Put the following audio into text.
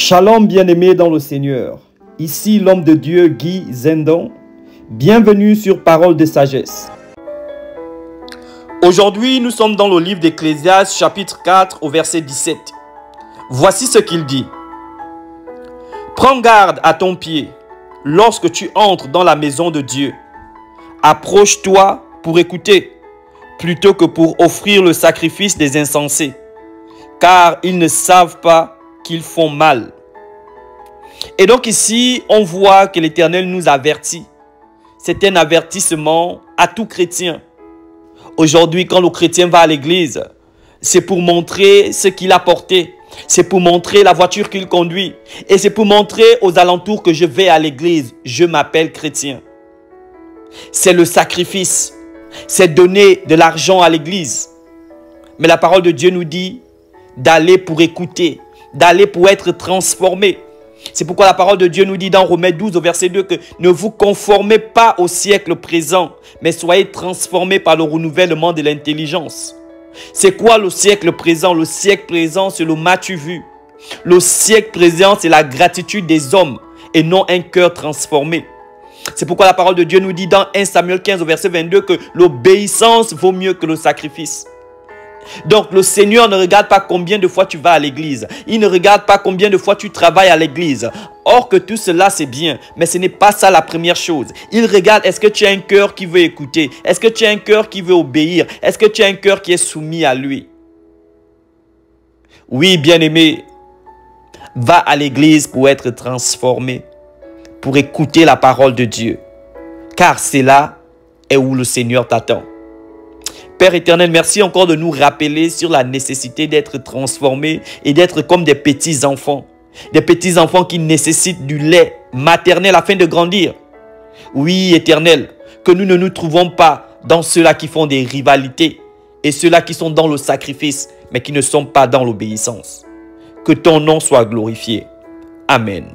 Shalom bien-aimés dans le Seigneur. Ici l'homme de Dieu Guy Zendon. Bienvenue sur Parole de Sagesse. Aujourd'hui, nous sommes dans le livre d'Ecclésiaste, chapitre 4, au verset 17. Voici ce qu'il dit. Prends garde à ton pied lorsque tu entres dans la maison de Dieu. Approche-toi pour écouter, plutôt que pour offrir le sacrifice des insensés, car ils ne savent pas qu'ils font mal. Et donc ici, on voit que l'Éternel nous avertit. C'est un avertissement à tout chrétien. Aujourd'hui, quand le chrétien va à l'église, c'est pour montrer ce qu'il a porté. C'est pour montrer la voiture qu'il conduit. Et c'est pour montrer aux alentours que je vais à l'église. Je m'appelle chrétien. C'est le sacrifice. C'est donner de l'argent à l'église. Mais la parole de Dieu nous dit d'aller pour écouter, d'aller pour être transformé. C'est pourquoi la parole de Dieu nous dit dans Romains 12 au verset 2 que ne vous conformez pas au siècle présent, mais soyez transformés par le renouvellement de l'intelligence. C'est quoi le siècle présent? Le siècle présent, c'est le m'as-tu vu. Le siècle présent, c'est la gratitude des hommes et non un cœur transformé. C'est pourquoi la parole de Dieu nous dit dans 1 Samuel 15 au verset 22 que l'obéissance vaut mieux que le sacrifice. Donc le Seigneur ne regarde pas combien de fois tu vas à l'église. Il ne regarde pas combien de fois tu travailles à l'église. Or que tout cela c'est bien, mais ce n'est pas ça la première chose. Il regarde, est-ce que tu as un cœur qui veut écouter? Est-ce que tu as un cœur qui veut obéir? Est-ce que tu as un cœur qui est soumis à lui? Oui, bien-aimé, va à l'église pour être transformé, pour écouter la parole de Dieu. Car c'est là où le Seigneur t'attend. Père éternel, merci encore de nous rappeler sur la nécessité d'être transformés et d'être comme des petits enfants. Des petits enfants qui nécessitent du lait maternel afin de grandir. Oui, éternel, que nous ne nous trouvons pas dans ceux-là qui font des rivalités et ceux-là qui sont dans le sacrifice, mais qui ne sont pas dans l'obéissance. Que ton nom soit glorifié. Amen.